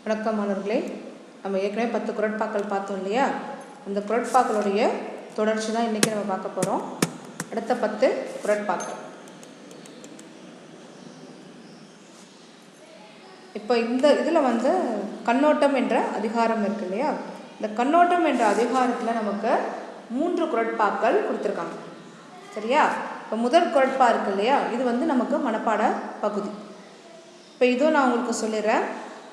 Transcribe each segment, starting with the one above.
வணக்கம் மாணவர்களே. நம்ம ஏற்கனவே 10 குறட்பாக்கள் பார்த்தோம் இல்லையா? அந்த குறட்பாக்களுடைய தொடர்ச்சி தான் இன்றைக்கி நம்ம பார்க்க போகிறோம். அடுத்த 10 குறட்பாக்கள். இப்போ இதில் கண்ணோட்டம் என்ற அதிகாரம் இருக்கு இல்லையா? இந்த கண்ணோட்டம் என்ற அதிகாரத்தில் நமக்கு 3 குறட்பாக்கள் கொடுத்துருக்காங்க. சரியா? இப்போ முதல் குறட்பா இருக்கு இல்லையா? இது நமக்கு மனப்பாட பகுதி. இப்போ இதுவும் நான் உங்களுக்கு சொல்லிடுறேன்.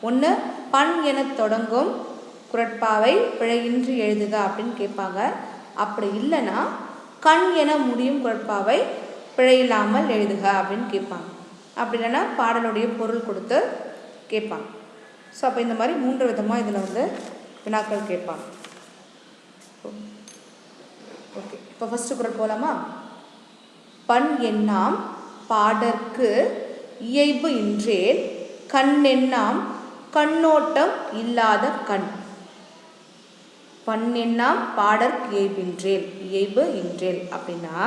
ஒன்று, பண் என தொடங்கும் குறட்பாவை பிழையின்றி எழுதுக அப்படின்னு கேட்பாங்க. அப்படி இல்லைன்னா கண் என முடியும் குறட்பாவை பிழையில்லாமல் எழுதுக அப்படின்னு கேட்பாங்க. அப்படி இல்லைன்னா பாடலுடைய பொருள் கொடுத்து கேட்பாங்க. ஸோ அப்போ இந்த மாதிரி 3 விதமாக இதில் வினாக்கள் கேட்பாங்க. ஓகே, இப்போ ஃபஸ்ட்டு குறள் போகலாமா? பண் எண்ணாம் பாடற்கு இயைபு இன்றேல் கண் எண்ணாம் கண்ணோட்டம் இல்லாத கண். பண் எண்ணாம் பாடற்கு இயைபு இன்றேல் அப்படின்னா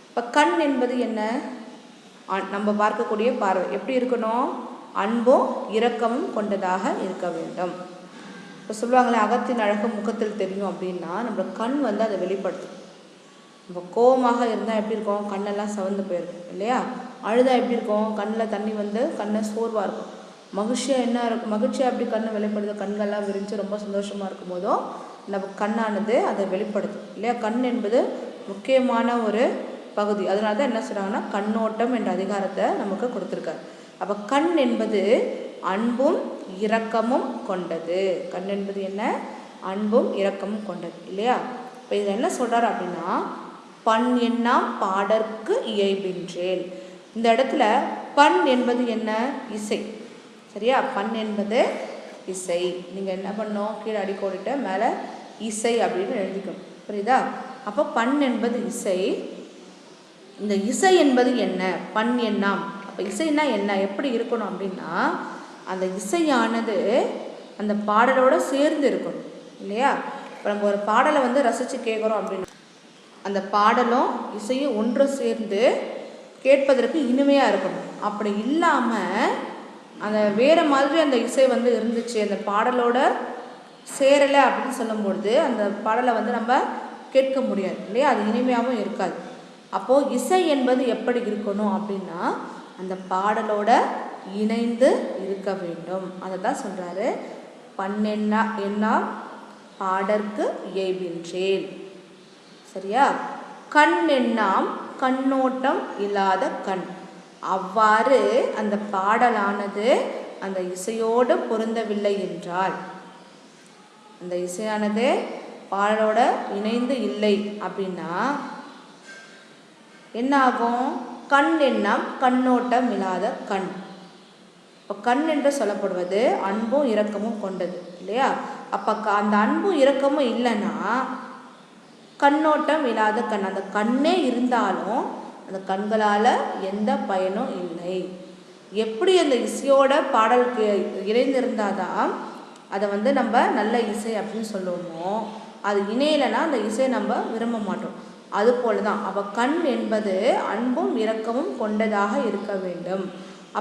இப்போ கண் என்பது என்ன? நம்ம பார்க்கக்கூடிய பார்வை எப்படி இருக்கணும்? அன்பும் இரக்கமும் கொண்டதாக இருக்க வேண்டும். இப்போ சொல்லுவாங்களே, அகத்தின் அழகு முகத்தில் தெரியும் அப்படின்னா நம்ம கண் அதை வெளிப்படுத்தும். நம்ம கோபமாக இருந்தால் எப்படி இருக்கும்? கண்ணெல்லாம் சிவந்து போயிருக்கும் இல்லையா? அழுதா எப்படி இருக்கும்? கண்ணில் தண்ணி கண்ணை சோர்வாக இருக்கும். மகிழ்ச்சியாக என்ன இருக்கும்? மகிழ்ச்சியாக எப்படி கண்ணை வெளிப்படுது? கண்கள்லாம் விரிஞ்சு ரொம்ப சந்தோஷமாக இருக்கும் போதோ நம்ம கண்ணானது அதை வெளிப்படுத்தும் இல்லையா? கண் என்பது முக்கியமான ஒரு பகுதி. அதனால தான் என்ன சொல்கிறாங்கன்னா கண்ணோட்டம் என்ற அதிகாரத்தை நமக்கு கொடுத்துருக்காரு. அப்போ கண் என்பது அன்பும் இரக்கமும் கொண்டது. கண் என்பது என்ன? அன்பும் இரக்கமும் கொண்டது இல்லையா? இப்போ இதில் என்ன சொல்கிறார் அப்படின்னா, பண் எண்ணாம் பாடற்கு இயைபின்றேல். இந்த இடத்துல பண் என்பது என்ன? இசை. சரியா? பண் என்பது இசை. நீங்கள் என்ன பண்ணணும்? கீழே அடிக்கோடிட்ட மேலே இசை அப்படின்னு எழுதிக்கணும். புரியுதா? அப்போ பண் என்பது இசை. இந்த இசை என்பது என்ன? பண் எண்ணாம். அப்போ இசைன்னா என்ன? எப்படி இருக்கணும் அப்படின்னா, அந்த இசையானது அந்த பாடலோடு சேர்ந்து இருக்கணும் இல்லையா? இப்போ நம்ம ஒரு பாடலை ரசித்து கேட்குறோம் அப்படின்னா அந்த பாடலும் இசையும் ஒன்று சேர்ந்து கேட்பதற்கு இனிமையாக இருக்கணும். அப்படி இல்லாமல் அந்த வேறு மாதிரி அந்த இசை இருந்துச்சு, அந்த பாடலோட சேரலை அப்படின்னு சொல்லும்பொழுது அந்த பாடலை நம்ம கேட்க முடியாது இல்லையா? அது இனிமையாகவும் இருக்காது. அப்போது இசை என்பது எப்படி இருக்கணும் அப்படின்னா அந்த பாடலோட இணைந்து இருக்க வேண்டும். அதை தான் சொல்கிறாரு, பண்ணெண்ணா பாடற்கு இயைபின்றேல். சரியா? கண் எண்ணாம் கண்ணோட்டம் இல்லாத கண். அவ்வாறு அந்த பாடலானது அந்த இசையோடு பொருந்தவில்லை என்றால், அந்த இசையானது பாடலோட இணைந்து இல்லை அப்படின்னா என்ன ஆகும்? கண் எண்ணாம் கண்ணோட்டம் இல்லாத கண். இப்போ கண் என்று சொல்லப்படுவது அன்பும் இரக்கமும் கொண்டது இல்லையா? அப்போ அந்த அன்பும் இரக்கமும் இல்லைன்னா கண்ணோட்டம் இல்லாத கண். அந்த கண்ணே இருந்தாலும் அந்த கண்களால் எந்த பயனும் இல்லை. எப்படி அந்த இசையோட பாடலுக்கு இணைந்திருந்தால் தான் அதை நம்ம நல்ல இசை அப்படின்னு சொல்லுவோமோ, அது இணையலைன்னா அந்த இசையை நம்ம விரும்ப மாட்டோம். அதுபோல தான் அப்போ கண் என்பது அன்பும் இரக்கமும் கொண்டதாக இருக்க வேண்டும்.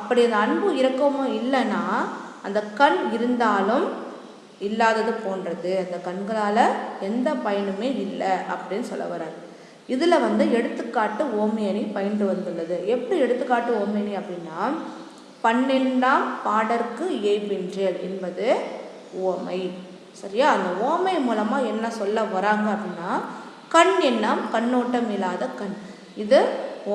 அப்படி அந்த அன்பும் இரக்கமும் இல்லைன்னா அந்த கண் இருந்தாலும் இல்லாதது போன்றது. அந்த கண்களால் எந்த பயனுமே இல்லை அப்படின்னு சொல்ல வர்றாரு. இதில் எடுத்துக்காட்டு ஓமையணி பயின்று வந்துள்ளது. எப்படி எடுத்துக்காட்டு ஓமையணி அப்படின்னா, பன்னெண்டாம் பாடற்கு இயைபின்றேல் என்பது ஓமை. சரியா? அந்த ஓமை மூலமாக என்ன சொல்ல வராங்க அப்படின்னா, கண் எண்ணாம் கண்ணோட்டம் இல்லாத கண். இது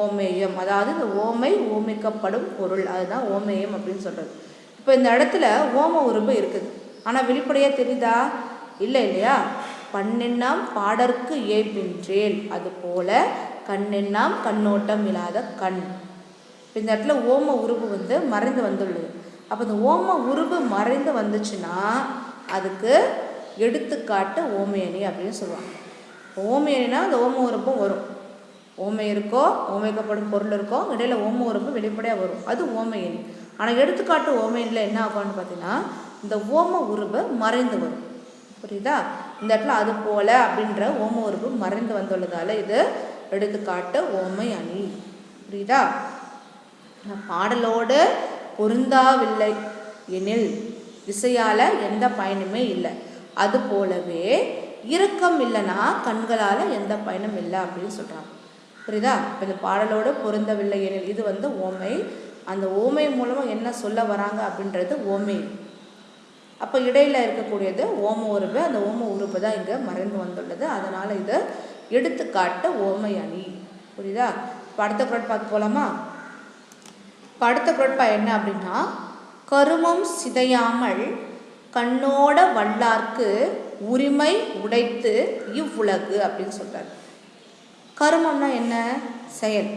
ஓமேயம். அதாவது இந்த ஓமை ஓமைக்கப்படும் பொருள், அதுதான் ஓமேயம் அப்படின்னு சொல்கிறது. இப்போ இந்த இடத்துல ஓம உருபு இருக்குது, ஆனால் வெளிப்படையாக தெரியுதா? இல்லை இல்லையா? பண்ணெண்ணாம் பாடற்கு இயைபின்றேல், அதுபோல கண்ணெண்ணாம் கண்ணோட்டம் இல்லாத கண். இந்த இடத்துல ஓம உருபு மறைந்து வந்துள்ளது. அப்போ இந்த ஓம உருபு மறைந்து வந்துச்சுன்னா அதுக்கு எடுத்துக்காட்டு ஓமையணி அப்படின்னு சொல்லுவாங்க. ஓமையணினா அந்த ஓம உருப்பும் வரும். ஓமை இருக்கோ, ஓமைக்கப்படும் பொருள் இருக்கோ, இடையில ஓம உருப்பு வெளிப்படையாக வரும், அது ஓமையணி. ஆனால் எடுத்துக்காட்டு ஓமையணியில் என்ன ஆகும்னு பார்த்தீங்கன்னா இந்த ஓம உருபு மறைந்து வரும். புரியுதா? இந்த இடத்துல அது போல அப்படின்ற ஓம உருபு மறைந்து வந்துள்ளதால் இது எடுத்துக்காட்டு ஓமை அணி. புரியுதா? பாடலோடு பொருந்தாவில்லை எனில் இசையால் எந்த பயனுமே இல்லை. அது போலவே இரக்கம் இல்லைன்னா கண்களால் எந்த பயனும் இல்லை அப்படின்னு சொல்கிறாங்க. புரியுதா? இப்போ இந்த பாடலோடு பொருந்தவில்லை எனில் இது ஓமை. அந்த ஓமை மூலமாக என்ன சொல்ல வராங்க அப்படின்றது ஓமை. அப்போ இடையில் இருக்கக்கூடியது ஓம உருவு. அந்த ஓம உருவு தான் இங்கே மறைந்து வந்துள்ளது. அதனால் இது எடுத்துக்காட்டு ஓமை அணி. புரியுதா? இப்போ அடுத்த குரட்பா பார்க்க போகலாமா? இப்போ அடுத்த குரட்பா என்ன அப்படின்னா, கருமம் சிதையாமல் கண்ணோட வல்லார்க்கு உரிமை உடைத்து இவ்வுலகு அப்படின்னு சொல்கிறார். கருமம்னா என்ன? செயல்,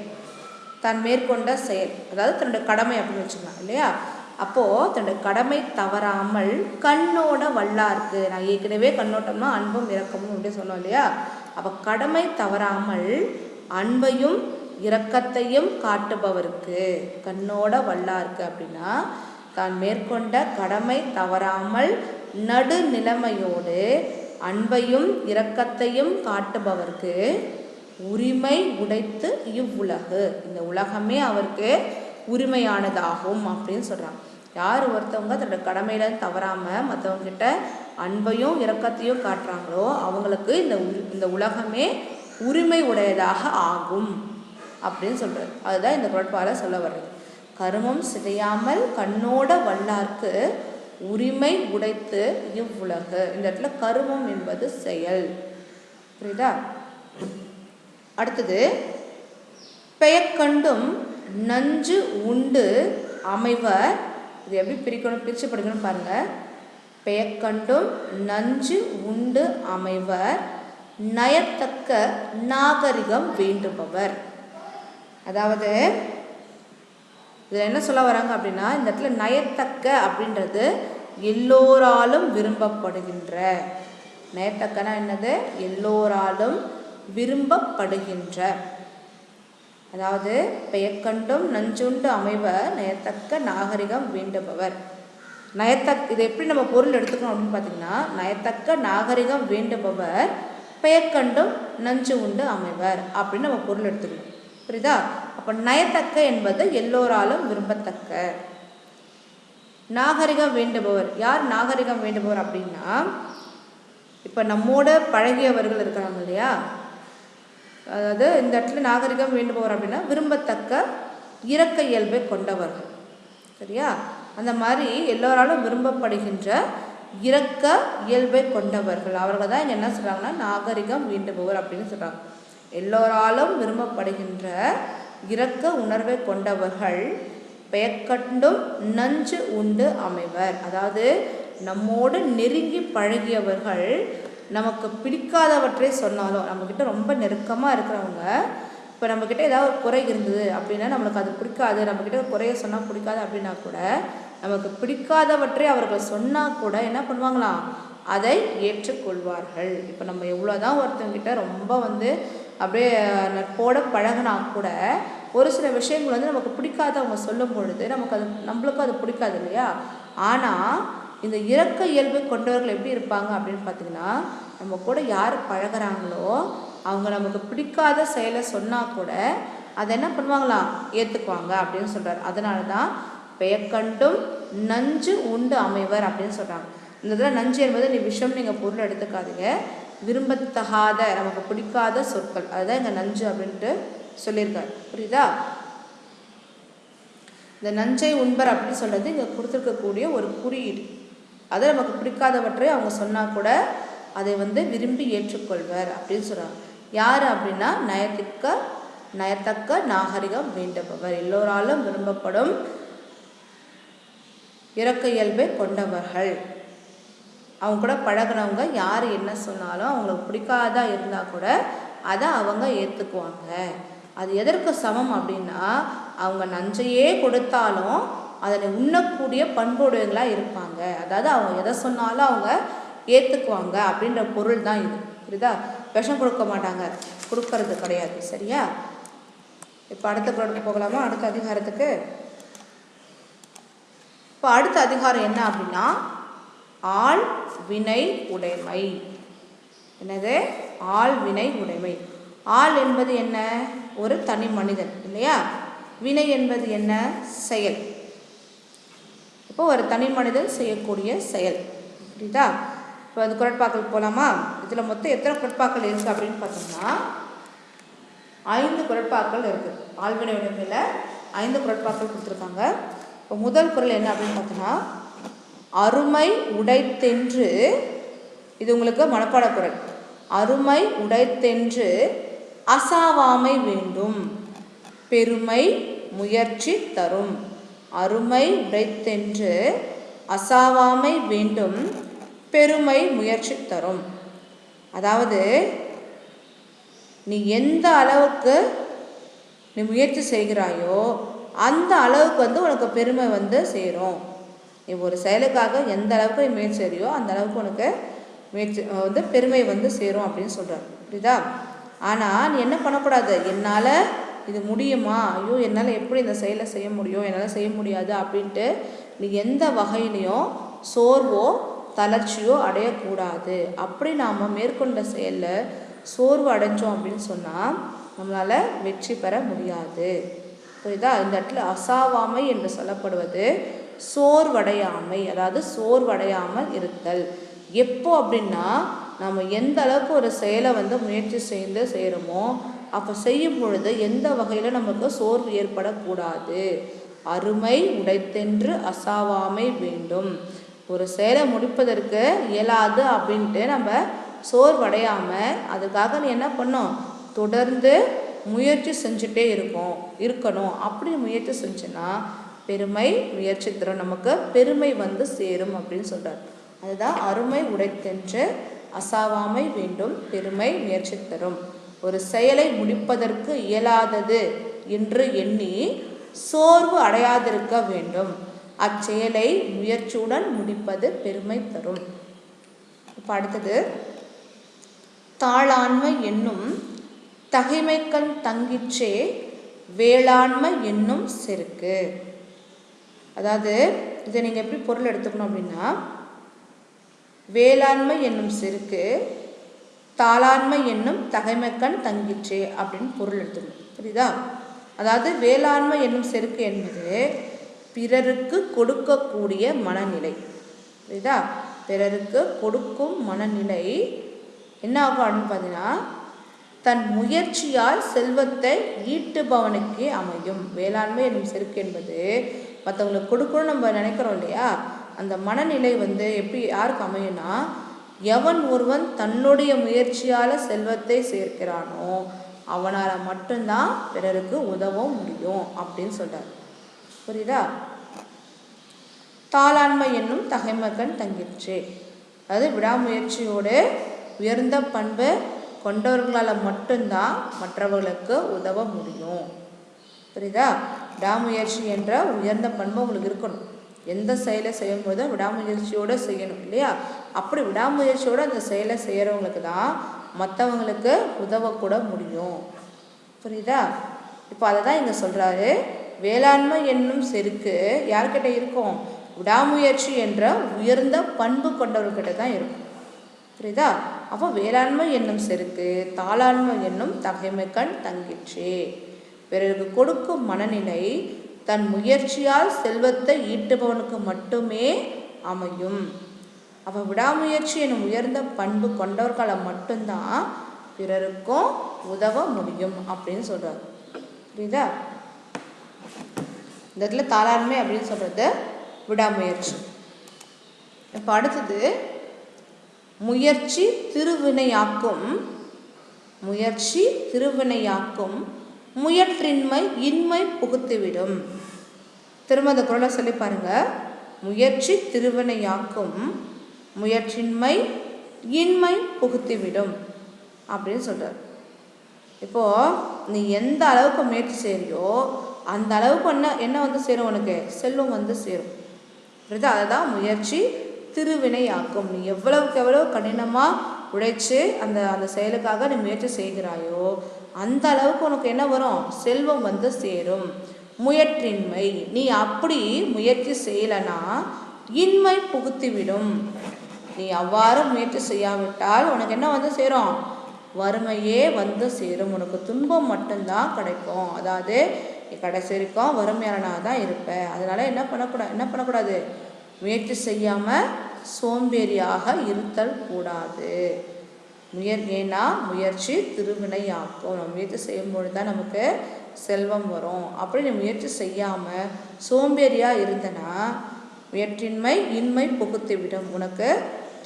தான் மேற்கொண்ட செயல், அதாவது தன்னுடைய கடமை அப்படின்னு வச்சுக்கலாம் இல்லையா? அப்போது தன்னுடைய கடமை தவறாமல் கண்ணோட வல்லார்க்கு, நான் ஏற்கனவே கண்ணோட்டம்னா அன்பும் இரக்கமும் அப்படின்னு சொன்னோம் இல்லையா? அப்போ கடமை தவறாமல் அன்பையும் இரக்கத்தையும் காட்டுபவருக்கு கண்ணோட வல்லார்க்கு அப்படின்னா, தான் மேற்கொண்ட கடமை தவறாமல் நடுநிலைமையோடு அன்பையும் இரக்கத்தையும் காட்டுபவருக்கு உரிமை உடைத்து இவ்வுலகு, இந்த உலகமே அவருக்கு உரிமையானதாகும் அப்படின்னு சொல்கிறாங்க. யார் ஒருத்தவங்க தன்னோட கடமையில தவறாமல் மற்றவங்ககிட்ட அன்பையும் இரக்கத்தையும் காட்டுறாங்களோ அவங்களுக்கு இந்த உலகமே உரிமை உடையதாக ஆகும் அப்படின்னு சொல்கிறது. அதுதான் இந்த குரட்பால சொல்ல வர்றது. கருமம் சிதையாமல் கண்ணோட வல்லார்க்கு உரிமை உடைத்து இவ்வுலகு. இந்த இடத்துல கருமம் என்பது செயல். புரியுதா? அடுத்தது, பெயக்கண்டும் நஞ்சு உண்டு அமைவர். இது எப்படி பிரிச்சு படிக்கணும் பாருங்க. பெயக்கண்டும் நஞ்சு உண்டு அமைவர் நயத்தக்க நாகரிகம் வேண்டுபவர். அதாவது இதில் என்ன சொல்ல வராங்க அப்படின்னா, இந்த இடத்துல நயத்தக்க அப்படின்றது எல்லோராலும் விரும்பப்படுகின்ற. நயத்தக்கனா என்னது? எல்லோராலும் விரும்பப்படுகின்ற. அதாவது பெயக்கண்டும் நஞ்சுண்டு அமைவர் நயத்தக்க நாகரிகம் வேண்டுபவர். இதை எப்படி நம்ம பொருள் எடுத்துக்கணும் அப்படின்னு பார்த்தீங்கன்னா, நயத்தக்க நாகரிகம் வேண்டுபவர் பெயக்கண்டும் நஞ்சு உண்டு அமைவர் அப்படின்னு நம்ம பொருள் எடுத்துக்கணும். புரியுதா? அப்போ நயத்தக்க என்பது எல்லோராலும் விரும்பத்தக்க. நாகரிகம் வேண்டுபவர், யார் நாகரிகம் வேண்டுபவர் அப்படின்னா, இப்போ நம்மோட பழகியவர்கள் இருக்கிறாங்க இல்லையா? அதாவது இந்த இடத்துல நாகரிகம் வேண்டுபவர் அப்படின்னா விரும்பத்தக்க இரக்க இயல்பை கொண்டவர்கள். சரியா? அந்த மாதிரி எல்லோராலும் விரும்பப்படுகின்ற இரக்க இயல்பை கொண்டவர்கள், அவர்கள் தான் இங்கே என்ன சொல்கிறாங்கன்னா நாகரிகம் வேண்டுபவர் அப்படின்னு சொல்கிறாங்க. எல்லோராலும் விரும்பப்படுகின்ற இரக்க உணர்வை கொண்டவர்கள் பெயக்கண்டும் நஞ்சு உண்டு அமைவர். அதாவது நம்மோடு நெருங்கி பழகியவர்கள் நமக்கு பிடிக்காதவற்றை சொன்னாலும், நம்மக்கிட்ட ரொம்ப நெருக்கமாக இருக்கிறவங்க இப்போ நம்மக்கிட்ட ஏதாவது ஒரு குறை இருந்தது அப்படின்னா நம்மளுக்கு அது பிடிக்காது, நம்மக்கிட்ட ஒரு குறையை சொன்னால் பிடிக்காது அப்படின்னா கூட நமக்கு பிடிக்காதவற்றை அவர்கள் சொன்னால் கூட என்ன பண்ணுவாங்களாம், அதை ஏற்றுக்கொள்வார்கள். இப்போ நம்ம எவ்வளோதான் ஒருத்தவங்கிட்ட ரொம்ப அப்படியே நட்போட பழகினா கூட ஒரு சில விஷயங்கள் நமக்கு பிடிக்காத அவங்க சொல்லும் பொழுது நம்மளுக்கும் அது பிடிக்காது இல்லையா? ஆனால் இந்த இரக்க இயல்பை கொண்டவர்கள் எப்படி இருப்பாங்க அப்படின்னு பார்த்தீங்கன்னா, நம்ம கூட யார் பழகிறாங்களோ அவங்க நமக்கு பிடிக்காத செயலை சொன்னால் கூட அதை என்ன பண்ணுவாங்களாம், ஏற்றுக்குவாங்க அப்படின்னு சொல்கிறார். அதனால தான் பெயக்கண்டும் நஞ்சு உண்டு அமைவர் அப்படின்னு சொல்கிறாங்க. இந்த இதில் நஞ்சு என்பது நீ விஷம் நீங்கள் பொருள் எடுத்துக்காதீங்க, விரும்பத்தகாத நமக்கு பிடிக்காத சொற்கள், அதுதான் இங்கே நஞ்சு அப்படின்ட்டு சொல்லியிருக்காரு. புரியுதா? இந்த நஞ்சை உண்பர் அப்படின்னு சொல்கிறது இங்கே கொடுத்துருக்கக்கூடிய ஒரு குறியீடு. அதை நமக்கு பிடிக்காதவற்றை அவங்க சொன்னால் கூட அதை விரும்பி ஏற்றுக்கொள்வர் அப்படின்னு சொல்கிறாங்க. யார் அப்படின்னா நயத்தக்க நாகரிகம் வேண்டுபவர், எல்லோராலும் விரும்பப்படும் இரக்க இயல்பை கொண்டவர்கள். அவங்க கூட பழகினவங்க யார் என்ன சொன்னாலும் அவங்களுக்கு பிடிக்காதா இருந்தால் கூட அதை அவங்க ஏற்றுக்குவாங்க. அது எதற்கு சமம் அப்படின்னா, அவங்க நஞ்சையே கொடுத்தாலும் அதனை உண்ணக்கூடிய பண்புடையவங்களாக இருப்பாங்க. அதாவது அவங்க எதை சொன்னாலும் அவங்க ஏற்றுக்குவாங்க அப்படின்ற பொருள் தான் இது. புரியுதா? விஷம் கொடுக்க மாட்டாங்க, கொடுக்கறது கிடையாது. சரியா? இப்போ அடுத்த குரலுக்கு போகலாமா? அடுத்த அதிகாரத்துக்கு. இப்போ அடுத்த அதிகாரம் என்ன அப்படின்னா, ஆள் வினை உடைமை. என்னது? ஆள் வினை உடைமை. ஆள் என்பது என்ன? ஒரு தனி மனிதன் இல்லையா? வினை என்பது என்ன? செயல். இப்போ ஒரு தனி மனிதன் செய்யக்கூடிய செயல். புரியுதா? இப்போ அது குறட்பாக்கள் போகலாமா? இதில் மொத்தம் எத்தனை குறட்பாக்கள் இருக்குது அப்படின்னு பார்த்தோம்னா 5 குறட்பாக்கள் இருக்குது. ஆழ்வினை உடைமையில் 5 குறட்பாக்கள் கொடுத்துருக்காங்க. இப்போ முதல் குறள் என்ன அப்படின்னு பார்த்தோம்னா, அருமை உடைத்தென்று, இது உங்களுக்கு மனப்பாட குறள். அருமை உடைத்தென்று அசாவாமை வேண்டும், பெருமை முயற்சி தரும். அருமை உடைத்தென்று அசாவாமை வேண்டும், பெருமை முயற்சி தரும். அதாவது நீ எந்த அளவுக்கு நீ முயற்சி செய்கிறாயோ அந்த அளவுக்கு உனக்கு பெருமை சேரும். நீ ஒரு செயலுக்காக எந்த அளவுக்கு நீ முயற்சி செய்கிறியோ அந்த அளவுக்கு உனக்கு முயற்சி பெருமை சேரும் அப்படின்னு சொல்கிறார். புரியுதா? ஆனால் நீ என்ன பண்ணக்கூடாது, என்னால் இது முடியுமா, ஐயோ என்னால் எப்படி இந்த செயலை செய்ய முடியும், என்னால் செய்ய முடியாது அப்படின்ட்டு நீ எந்த வகையிலையும் சோர்வோ தளர்ச்சியோ அடையக்கூடாது. அப்படி நாம் மேற்கொண்ட செயலில் சோர்வு அடைஞ்சோம் அப்படின்னு சொன்னால் நம்மளால் வெற்றி பெற முடியாது. புரியுதா? இந்த இடத்துல அசாவாமை என்று சொல்லப்படுவது சோர்வடையாமை, அதாவது சோர்வடையாமல் இருத்தல். எப்போ அப்படின்னா நம்ம எந்த அளவுக்கு ஒரு செயலை முயற்சி செய்கிறோமோ அப்போ செய்யும் பொழுது எந்த வகையில் நமக்கு சோர்வு ஏற்படக்கூடாது. அருமை உடைத்தென்று அசாவாமை வேண்டும். ஒரு செயலை முடிப்பதற்கு இயலாது அப்படின்ட்டு நம்ம சோர்வடையாமல் அதுக்காக நீ என்ன பண்ணோம், தொடர்ந்து முயற்சி செஞ்சுட்டே இருக்கணும். அப்படி முயற்சி செஞ்சுன்னா பெருமை முயற்சி தரும், நமக்கு பெருமை சேரும் அப்படின்னு சொல்கிறார். அதுதான் அருமை உடைத்தென்று அசாவாமை வேண்டும், பெருமை முயற்சி தரும். ஒரு செயலை முடிப்பதற்கு இயலாதது என்று எண்ணி சோர்வு அடையாதிருக்க வேண்டும். அச்செயலை முயற்சியுடன் முடிப்பது பெருமை தரும். இப்போ அடுத்தது, தாளாண்மை என்னும் தகைமைக்கண் தங்கிற்றே வேளாண்மை என்னும் செருக்கு. அதாவது இதை நீங்கள் எப்படி பொருள் எடுத்துக்கணும் அப்படின்னா, வேளாண்மை என்னும் செருக்கு தாளாண்மை என்னும் தகைமைக்கண் தங்கிற்றே அப்படின்னு பொருள் எடுத்துக்கணும். புரியுதா? அதாவது வேளாண்மை என்னும் செருக்கு என்பது பிறருக்கு கொடுக்கக்கூடிய மனநிலை. புரியுதா? பிறருக்கு கொடுக்கும் மனநிலை என்ன ஆகும் அப்படின்னு பார்த்தீங்கன்னா, தன் முயற்சியால் செல்வத்தை ஈட்டுபவனுக்கே அமையும். வேளாண்மை என்னும் செருக்கு என்பது மற்றவங்களுக்கு கொடுக்கணும்னு நம்ம நினைக்கிறோம் இல்லையா, அந்த மனநிலை எப்படி யாருக்கு அமையும்னா, எவன் ஒருவன் தன்னுடைய முயற்சியால் செல்வத்தை சேர்க்கிறானோ அவனால் மட்டும்தான் பிறருக்கு உதவ முடியும் அப்படின்னு சொல்கிறார். புரியுதா? தாளாண்மை என்னும் தகைமைக்கண் தங்கிற்றே, அதாவது விடாமுயற்சியோடு உயர்ந்த பண்பு கொண்டவர்களால் மட்டும்தான் மற்றவர்களுக்கு உதவ முடியும். புரியுதா? விடாமுயற்சி என்ற உயர்ந்த பண்பு உங்களுக்கு இருக்கணும். எந்த செயலை செய்யும்போது விடாமுயற்சியோடு செய்யணும் இல்லையா? அப்படி விடாமுயற்சியோடு அந்த செயலை செய்கிறவங்களுக்கு தான் மற்றவங்களுக்கு உதவக்கூட முடியும். புரியுதா? இப்போ அதை தான் இங்கே சொல்கிறாரு. வேளாண்மை என்னும் செருக்கு யார்கிட்ட இருக்கும்? விடாமுயற்சி என்ற உயர்ந்த பண்பு கொண்டவர்கிட்ட தான் இருக்கும். புரியுதா? அப்போ வேளாண்மை என்னும் செருக்கு தாளாண்மை என்னும் தகைமைக்கண் தங்கிற்றே. பிறருக்கு கொடுக்கும் மனநிலை தன் முயற்சியால் செல்வத்தை ஈட்டுபவனுக்கு மட்டுமே அமையும். அப்போ விடாமுயற்சி என்னும் உயர்ந்த பண்பு கொண்டவர்களை மட்டும்தான் பிறருக்கும் உதவ முடியும் அப்படின்னு சொல்கிறார். புரியுதா? இந்த இடத்துல தாளாண்மை அப்படின்னு சொல்கிறது விடாமுயற்சி. இப்போ அடுத்தது, முயற்சி திருவினையாக்கும், முயற்சி திருவினையாக்கும் முயற்றின்மை இன்மை புகுத்திவிடும். திரும்ப அந்த குறளை சொல்லி பாருங்க. முயற்சி திருவினையாக்கும் முயற்றின்மை இன்மை புகுத்திவிடும் அப்படின்னு சொல்கிறார். இப்போது நீ எந்த அளவுக்கு முயற்சி செய்கிறியோ அந்த அளவுக்கு என்ன சேரும், உனக்கு செல்வம் சேரும். புரியுதா? அதை தான் முயற்சி திருவினையாக்கும். நீ எவ்வளவுக்கு எவ்வளோ கடினமாக உழைச்சி அந்த செயலுக்காக நீ முயற்சி செய்கிறாயோ அந்த அளவுக்கு உனக்கு என்ன வரும், செல்வம் சேரும். முயற்றின்மை, நீ அப்படி முயற்சி செய்யலைன்னா இன்மை புகுத்திவிடும். நீ அவ்வாறு முயற்சி செய்யாவிட்டால் உனக்கு என்ன சேரும், வறுமையே சேரும். உனக்கு துன்பம் மட்டும்தான் கிடைக்கும். அதாவது கடைசி வரைக்கும் வறுமையாளனாக தான் இருப்ப. அதனால என்ன பண்ணக்கூடாது, முயற்சி செய்யாமல் சோம்பேறியாக இருத்தல் கூடாது. ஏன்னா முயற்சி திருவினையாக்கும். நம்ம முயற்சி செய்யும்பொழுது தான் நமக்கு செல்வம் வரும். அப்படி நீ முயற்சி செய்யாமல் சோம்பேறியாக இருந்தனா முயற்சியின்மை இன்மை புகுத்தி விடும். உனக்கு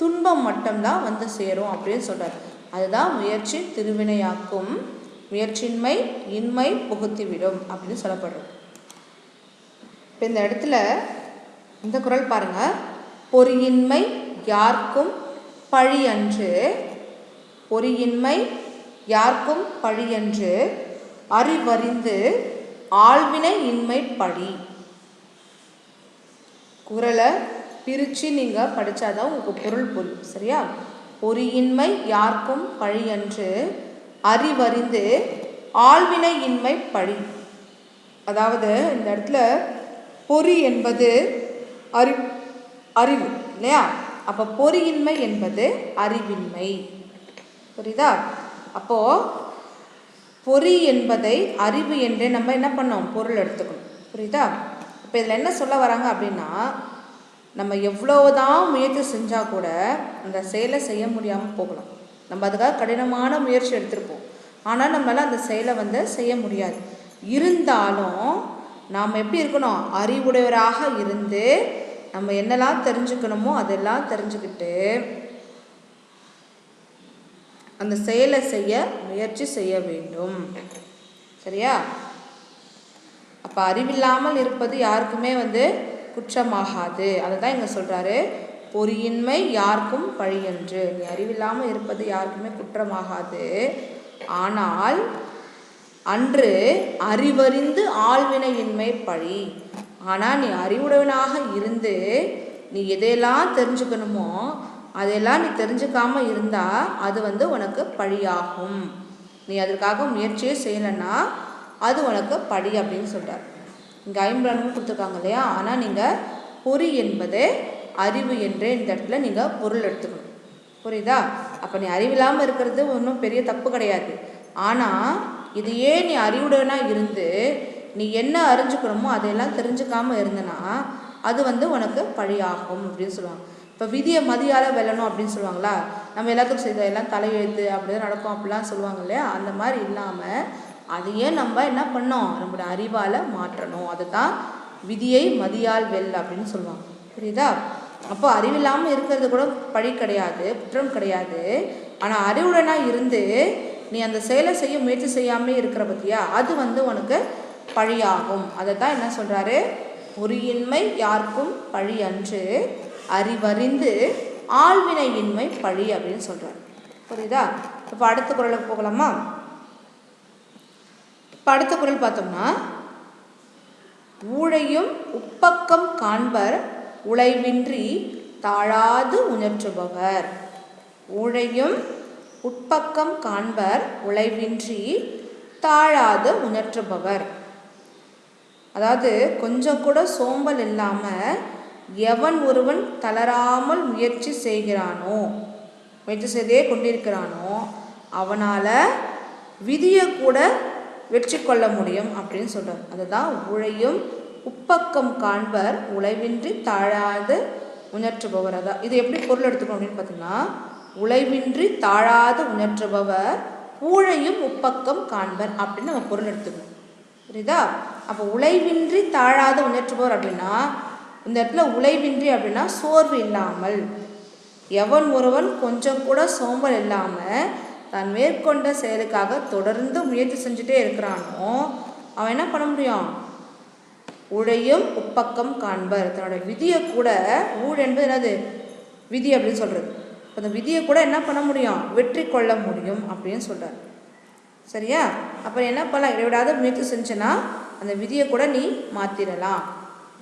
துன்பம் மட்டும்தான் வந்து சேரும் அப்படின்னு சொல்கிறார். அதுதான் முயற்சி திருவினையாக்கும், முயற்சியின்மை இன்மை புகுத்தி விடும் அப்படின்னு சொல்லப்படுறது. இப்போ இந்த இடத்துல இந்த குறள் பாருங்க. பொறியின்மை யார்க்கும் பழி அன்று, பொறியின்மை யார்க்கும் பழி அன்று, அறிவறிந்து ஆள்வினை இன்மை பழி. குறளை பிரித்து நீங்கள் படித்தாதான் உங்களுக்கு பொருள் புரியும். சரியா? பொறியின்மை யார்க்கும் பழி அன்று, அறிவறிந்து ஆள்வினை இன்மை பழி. அதாவது இந்த இடத்துல பொறி என்பது அறிவு இல்லையா? அப்போ பொறியின்மை என்பது அறிவின்மை. புரியுதா? அப்போது பொறி என்பதை அறிவு என்றே நம்ம என்ன பண்ணோம், பொருள் எடுத்துக்கணும். புரியுதா? இப்போ இதில் என்ன சொல்ல வராங்க அப்படின்னா, நம்ம எவ்வளோதான் முயற்சி செஞ்சால் கூட அந்த செயலை செய்ய முடியாமல் போகலாம். நம்ம அதுக்காக கடினமான முயற்சி எடுத்திருப்போம், ஆனால் நம்மளால் அந்த செயலை வந்து செய்ய முடியாது. இருந்தாலும் நாம் எப்படி இருக்கணும், அறிவுடையவராக இருந்து நம்ம என்னெல்லாம் தெரிஞ்சுக்கணுமோ அதெல்லாம் தெரிஞ்சுக்கிட்டு அந்த செயலை செய்ய முயற்சி செய்ய வேண்டும். சரியா? அப்போ அறிவில்லாமல் இருப்பது யாருக்குமே வந்து குற்றமாகாது. அதை தான் இங்கே சொல்கிறாரு, பொறியின்மை யாருக்கும் பழியன்று. நீ அறிவில்லாமல் இருப்பது யாருக்குமே குற்றமாகாது. ஆனால் அன்று அறிவறிந்து ஆள்வினையின்மை பழி. ஆனால் நீ அறிவுடையவனாக இருந்து நீ எதையெல்லாம் தெரிஞ்சுக்கணுமோ அதெல்லாம் நீ தெரிஞ்சுக்காமல் இருந்தால் அது வந்து உனக்கு பழியாகும். நீ அதற்காக முயற்சியே செய்யலைன்னா அது உனக்கு பழி அப்படின்னு சொல்கிறார். இங்கே 50 அனுபவம் கொடுத்துருக்காங்க இல்லையா? ஆனால் நீங்கள் பொறி என்பது அறிவு என்றே இந்த இடத்துல நீங்கள் பொருள் எடுத்துக்கணும். புரியுதா? அப்போ நீ அறிவில்லாமல் இருக்கிறது ஒன்றும் பெரிய தப்பு கிடையாது. ஆனால் இதையே நீ அறிவுடையவனாக இருந்து நீ என்ன அறிஞ்சுக்கணுமோ அதையெல்லாம் தெரிஞ்சுக்காமல் இருந்தனா அது வந்து உனக்கு பழியாகும் அப்படின்னு சொல்லுவாங்க. இப்போ விதியை மதியால் வெல்லணும் அப்படின்னு சொல்லுவாங்களா? நம்ம எல்லாத்துக்கும் செய்த எல்லாம் தலையெழுத்து அப்படிதான் நடக்கும் அப்படிலாம் சொல்லுவாங்க இல்லையா? அந்த மாதிரி இல்லாமல் அதையே நம்ம என்ன பண்ணோம், நம்மளோட அறிவால் மாற்றணும். அதுதான் விதியை மதியால் வெல் அப்படின்னு சொல்லுவாங்க. புரியுதா? அப்போ அறிவில்லாமல் இருக்கிறது கூட பழி கிடையாது, குற்றம் கிடையாது. ஆனால் அறிவுடனாக இருந்து நீ அந்த செயலை செய்ய முயற்சி செய்யாமே இருக்கிற பற்றியா, அது வந்து உனக்கு பழியாகும். அதை தான் என்ன சொல்கிறாரு, பொறியின்மை யாருக்கும் பழி அன்று, அறிவறிந்து ஆள்வினையின்மை பழி அப்படின்னு சொல்கிறார். புரியுதா? இப்போ அடுத்த குறளுக்கு போகலாமா? இப்போ அடுத்த குறள் பார்த்தோம்னா, ஊழையும் உப்பக்கம் காண்பர் உழைவின்றி தாழாது உணர்ற்றுபவர். ஊழையும் உட்பக்கம் காண்பர் உழைவின்றி தாழாது உணர்ற்றுபவர். அதாவது கொஞ்சம் கூட சோம்பல் இல்லாமல் எவன் ஒருவன் தளராமல் முயற்சி செய்கிறானோ, முயற்சி செய்தே கொண்டிருக்கிறானோ அவனால் விதியை கூட வெற்றி கொள்ள முடியும் அப்படின்னு சொல்கிறார். அதுதான் ஊழையும் உப்பக்கம் காண்பர் உழைவின்றி தாழாது உணர்ற்றுபவர். அதான் இது எப்படி பொருள் எடுத்துக்கணும் அப்படின்னு பார்த்தீங்கன்னா, உழைவின்றி தாழாது உணர்ற்றுபவர் ஊழையும் உப்பக்கம் காண்பர் அப்படின்னு நம்ம பொருள் எடுத்துக்கணும். புரியுதா? அப்போ உழைவின்றி தாழாது உணர்ற்றுபவர் அப்படின்னா இந்த இடத்துல உழைவின்றி அப்படின்னா சோர்வு இல்லாமல், எவன் ஒருவன் கொஞ்சம் கூட சோம்பல் இல்லாமல் தான் மேற்கொண்ட செயலுக்காக தொடர்ந்து முயற்சி செஞ்சுட்டே இருக்கிறானோ அவன் என்ன பண்ண முடியும், ஊழையும் உப்பக்கம் காண்பர். தன்னோட விதியை கூட, ஊழ் என்பது என்னது, விதி அப்படின்னு சொல்கிறது. அந்த விதியை கூட என்ன பண்ண முடியும், வெற்றி கொள்ள முடியும் அப்படின்னு சொல்கிறார். சரியா? அப்போ என்ன பண்ணலாம், இடைவிடாத முயற்சி செஞ்சேன்னா அந்த விதியை கூட நீ மாற்றிடலாம்.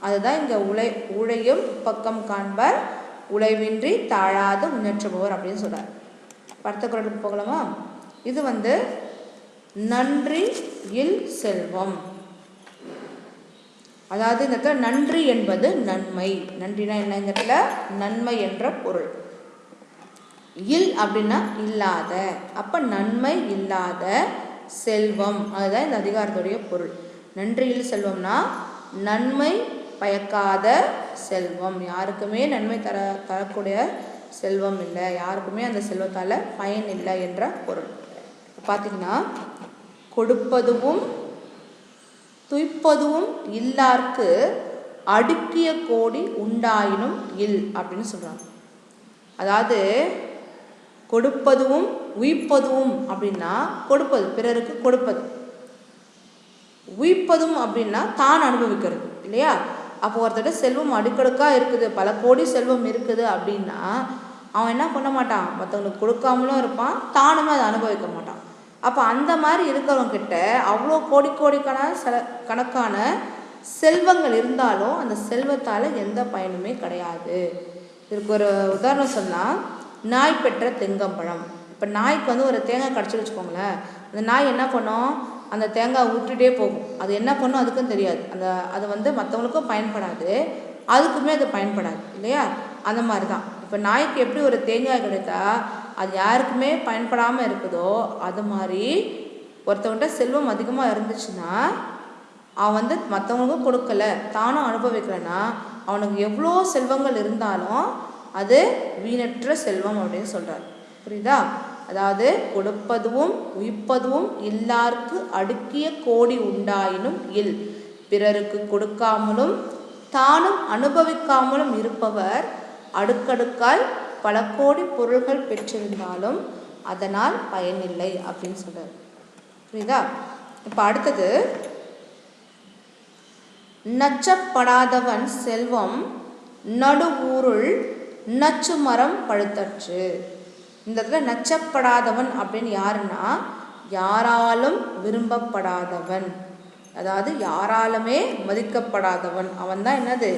அதுதான் இங்கே ஊழையும் உப்பக்கம் காண்பர் உழைவின்றி தாழாது முன்னேற்றுபவர் அப்படின்னு சொல்கிறார். அடுத்த குறளுக்கு போகலாமா? இது வந்து நன்றி இல் செல்வம். அதாவது இந்த இடத்துல நன்றி என்பது நன்மை. நன்றினா என்ன, இந்த இடத்துல நன்மை என்ற பொருள். இல் அப்படின்னா இல்லாத, அப்போ நன்மை இல்லாத செல்வம், அதுதான் இந்த அதிகாரத்துடைய பொருள். நன்றியில் செல்வம்னா நன்மை பயக்காத செல்வம். யாருக்குமே நன்மை தரக்கூடிய செல்வம் இல்லை, யாருக்குமே அந்த செல்வத்தால் பயன் இல்லை என்ற பொருள். பார்த்திங்கன்னா கொடுப்பதுவும் துய்ப்பதுவும் இல்லார்க்கு அடுக்கிய கோடி உண்டாயினும் இல் அப்படின்னு சொல்கிறாங்க. அதாவது கொடுப்பதுவும் உய்ப்பதுவும் அப்படின்னா கொடுப்பது, பிறருக்கு கொடுப்பது. உய்ப்பதும் அப்படின்னா தான் அனுபவிக்கிறது இல்லையா. அப்போ ஒருத்தட்ட செல்வம் அடுக்கடுக்காக இருக்குது, பல கோடி செல்வம் இருக்குது அப்படின்னா அவன் என்ன பண்ண மாட்டான், மற்றவங்களுக்கு கொடுக்காமலும் இருப்பான், தானுமே அதை அனுபவிக்க மாட்டான். அப்போ அந்த மாதிரி இருக்கிறவங்கிட்ட அவ்வளோ கணக்கான செல்வங்கள் இருந்தாலும் அந்த செல்வத்தால் எந்த பயனுமே கிடையாது. இதுக்கு ஒரு உதாரணம் சொன்னால், நாய் பெற்ற தெங்கம்பழம். இப்போ நாய்க்கு வந்து ஒரு தேங்காய் கடிச்சு வச்சுக்கோங்களேன், அந்த நாய் என்ன பண்ணும், அந்த தேங்காய் விட்டுட்டே போகும். அது என்ன பண்ணும் அதுக்கும் தெரியாது. அது வந்து மற்றவங்களுக்கும் பயன்படாது, அதுக்குமே அது பயன்படாது இல்லையா. அந்த மாதிரி தான் இப்போ நாய்க்கு எப்படி ஒரு தேங்காய் கிடைத்தா அது யாருக்குமே பயன்படாமல் இருக்குதோ, அது மாதிரி ஒருத்தவங்கிட்ட செல்வம் அதிகமாக இருந்துச்சுன்னா அவன் வந்து மற்றவங்களுக்கும் கொடுக்கல, தானும் அனுபவிக்கலைன்னா அவனுக்கு எவ்வளோ செல்வங்கள் இருந்தாலும் அது வீணற்ற செல்வம் அப்படின்னு சொல்கிறார். புரியுதா. அதாவது கொடுப்பதுவும் உய்ப்பதுவும் இல்லார்க்கு அடுக்கிய கோடி உண்டாயினும் இல். பிறருக்கு கொடுக்காமலும் தானும் அனுபவிக்காமலும் இருப்பவர் அடுக்கடுக்காய் பல கோடி பொருள்கள் பெற்றிருந்தாலும் அதனால் பயனில்லை அப்படின்னு சொல்றார். புரியுதா. இப்போ அடுத்தது, நச்சப்படாதவன் செல்வம் நடுவூருள் நச்சு மரம் பழுத்தற்று. இந்த இடத்துல நச்சப்படாதவன் அப்படின்னு யாருன்னா யாராலும் விரும்பப்படாதவன், அதாவது யாராலுமே மதிக்கப்படாதவன். அவன் தான் என்னது,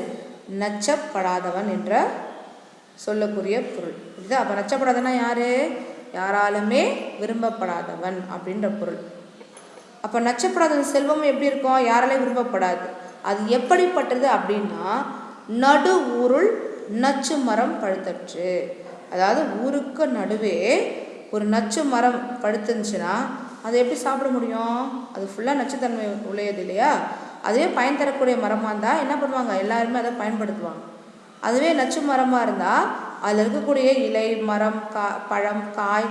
நச்சப்படாதவன் என்ற சொல்லக்கூடிய பொருள். புரியுதா. அப்போ நச்சப்படாதவனா யாரு, யாராலுமே விரும்பப்படாதவன் அப்படின்ற பொருள். அப்போ நச்சப்படாத செல்வம் எப்படி இருக்கும், யாராலையும் விரும்பப்படாது. அது எப்படிப்பட்டது அப்படின்னா நடு ஊருள் நச்சு மரம் பழுத்தற்று. அதாவது ஊருக்கு நடுவே ஒரு நச்சு மரம் பழுத்துருந்துச்சுன்னா அதை எப்படி சாப்பிட முடியும், அது ஃபுல்லாக நச்சுத்தன்மை உடையது இல்லையா. அதுவே பயன் தரக்கூடிய மரமாக இருந்தால் என்ன பண்ணுவாங்க, எல்லாருமே அதை பயன்படுத்துவாங்க. அதுவே நச்சு மரமாக இருந்தால் அதில் இருக்கக்கூடிய இலை, மரம், பழம், காய்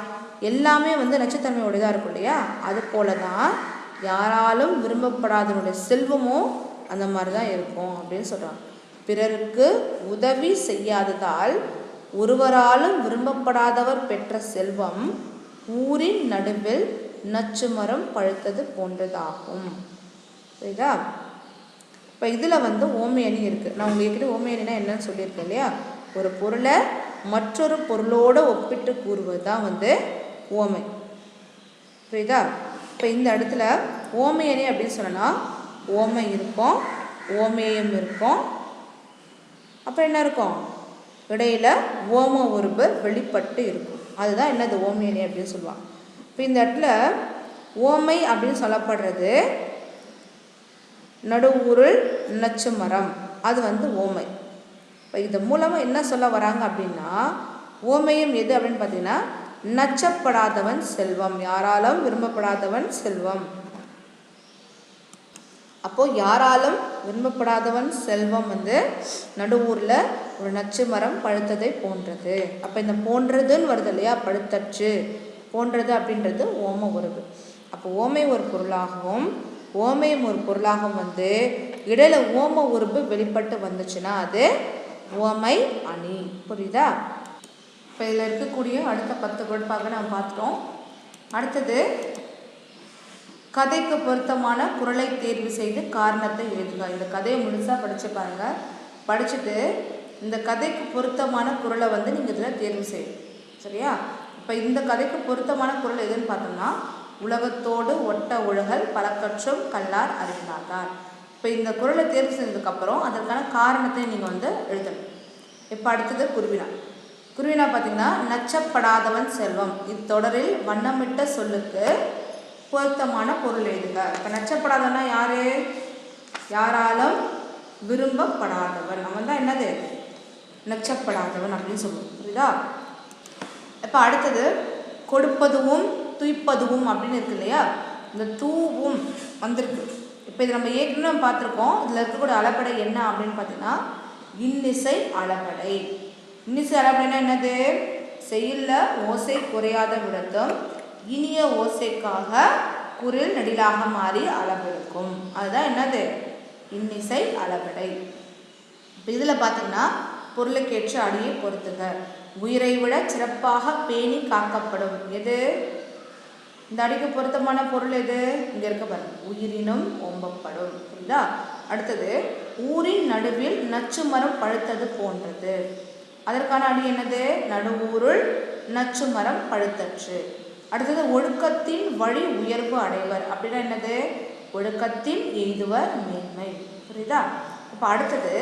எல்லாமே வந்து நச்சுத்தன்மை உடையதாக இருக்கும் இல்லையா. அது போல தான் யாராலும் விரும்பப்படாதனுடைய செல்வமும் அந்த மாதிரி தான் இருக்கும் அப்படின்னு சொல்கிறாங்க. பிறருக்கு உதவி செய்யாததால் ஒருவராலும் விரும்பப்படாதவர் பெற்ற செல்வம் ஊரின் நடுவில் நச்சு மரம் பழுத்தது போன்றதாகும். புரியுதா. இப்போ இதில் வந்து ஓமை அணி இருக்குது. நான் உங்களுக்கு ஓமை அணினா என்னன்னு சொல்லியிருக்கேன் இல்லையா. ஒரு பொருளை மற்றொரு பொருளோடு ஒப்பிட்டு கூறுவது தான் வந்து ஓமை. புரியுதா. இப்போ இந்த இடத்துல ஓமை அணி அப்படின்னு சொன்னா ஓமை இருக்கும், ஓமேயம் இருக்கும், அப்புறம் என்ன இருக்கும், இடையில ஓம உருபு வெளிப்பட்டு இருக்கும். அதுதான் என்னது ஓமை அணி அப்படின்னு சொல்லுவாங்க. இப்போ இந்த இடத்துல ஓமை அப்படின்னு சொல்லப்படுறது நடுவூருள் நச்சு மரம், அது வந்து ஓமை. இப்போ இது மூலமாக என்ன சொல்ல வராங்க அப்படின்னா, ஓமையும் எது அப்படின்னு பார்த்தீங்கன்னா நச்சப்படாதவன் செல்வம், யாராலும் விரும்பப்படாதவன் செல்வம். அப்போது யாராலும் விரும்பப்படாதவன் செல்வம் வந்து நடுவூரில் ஒரு நச்சு மரம் பழுத்ததை போன்றது. அப்போ இந்த போன்றதுன்னு வருது இல்லையா, பழுத்தற்று, போன்றது அப்படின்றது ஓம உருவு. அப்போ ஓமை ஒரு பொருளாகவும் ஓமையும் ஒரு பொருளாகவும் வந்து இடையில ஓம உருவு வெளிப்பட்டு வந்துச்சுன்னா அது ஓமை அணி. புரியுதா. இப்போ இதில் இருக்கக்கூடிய அடுத்த 10 குரட்பாக நம்ம பார்த்துட்டோம். அடுத்தது கதைக்கு பொருத்தமான குறளை தேர்வு செய்து காரணத்தை எழுதுக. இந்த கதையை முழுசாக படித்து பாருங்கள். படிச்சுட்டு இந்த கதைக்கு பொருத்தமான குறளை வந்து நீங்கள் இதில் தேர்வு செய்யணும். சரியா. இப்போ இந்த கதைக்கு பொருத்தமான குறள் எதுன்னு பார்த்தோம்னா, உலகத்தோடு ஒட்ட ஒழுகல் பலக்கற்றும் கல்லார் அறிந்தார். இப்போ இந்த குறளை தேர்வு செய்ததுக்கப்புறம் அதற்கான காரணத்தை நீங்கள் வந்து எழுதணும். இப்போ அடுத்தது குருவினா. குருவினா பார்த்தீங்கன்னா நச்சப்படாதவன் செல்வம். இத்தொடரில் வண்ணமிட்ட சொல்லுக்கு பொருத்தமான பொருள் எழுதுக. இப்போ நச்சப்படாதவன்னா யாரு, யாராலும் விரும்பப்படாதவன், அவன் தான் என்னது நச்சப்படாதவன் அப்படின்னு சொல்லுவோம். புரியுதா. இப்போ அடுத்தது கொடுப்பதுவும் துய்ப்பதுவும் அப்படின்னு இருக்கு இல்லையா. இந்த தூவும் வந்திருக்கு, இப்போ இது நம்ம ஏற்கனவே பார்த்துருக்கோம். இதில் இருக்கக்கூடிய அளபடை என்ன அப்படின்னு பார்த்தீங்கன்னா இன்னிசை அளபடை. இன்னிசை அளபடைனா என்னது? செய்யுளில் ஓசை குறையாத விடத்தும் இனிய ஓசைக்காக குரில் நெடிலாக மாறி அளவெடுக்கும். அதுதான் என்னது? இன்னிசை அளபடை. இப்போ இதில் பார்த்தீங்கன்னா பொருளுக்கேற்ற அடியை பொறுத்துக. உயிரை விட சிறப்பாக பேணி காக்கப்படும். எது? இந்த அடிக்கு பொருத்தமான பொருள் எது? இங்கே இருக்க பாருங்க, உயிரினும் ஓம்பப்படும். புரியுதா? அடுத்தது ஊரின் நடுவில் நச்சு மரம் பழுத்தது போன்றது. அதற்கான அடி என்னது? நடுவூருள் நச்சு மரம் பழுத்தற்று. அடுத்தது ஒழுக்கத்தின் வழி உயர்வு அடைவர். அப்படின்னா என்னது? ஒழுக்கத்தின் எய்துவர் மேன்மை. புரியுதா? இப்போ அடுத்தது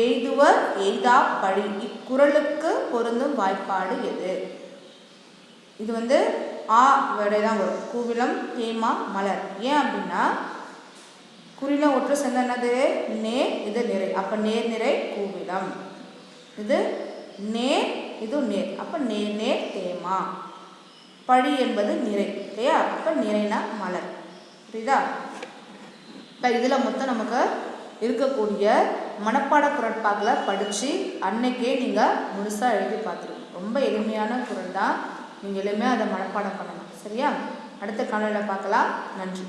எய்துவர் எய்தா பழி. இக்குறளுக்கு பொருந்தும் வாய்ப்பாடு எது? இது வந்து ஆ விடை தான் வரும். கூவிலம் தேமா மலர். ஏன் அப்படின்னா குறில ஒற்று சேர்ந்த என்னது? நேர், இது நிறை. அப்போ நேர் நிறை கூவிலம். இது நேர், இது நேர். அப்போ நேர் நேர் தேமா. பழி என்பது நிறை இல்லையா? அப்போ நிறைனா மலர். புரியுதா? இப்போ இதில் மொத்தம் நமக்கு இருக்கக்கூடிய மனப்பாட குறட்பாக்களை படித்து அன்னைக்கே நீங்கள் முழுசாக எழுதி பார்த்துருங்க. ரொம்ப எளிமையான குறள் தான். நீங்கள் எளிமையாக அதை மனப்பாடம் பண்ணணும். சரியா? அடுத்த காணொளியில் பார்க்கலாம். நன்றி.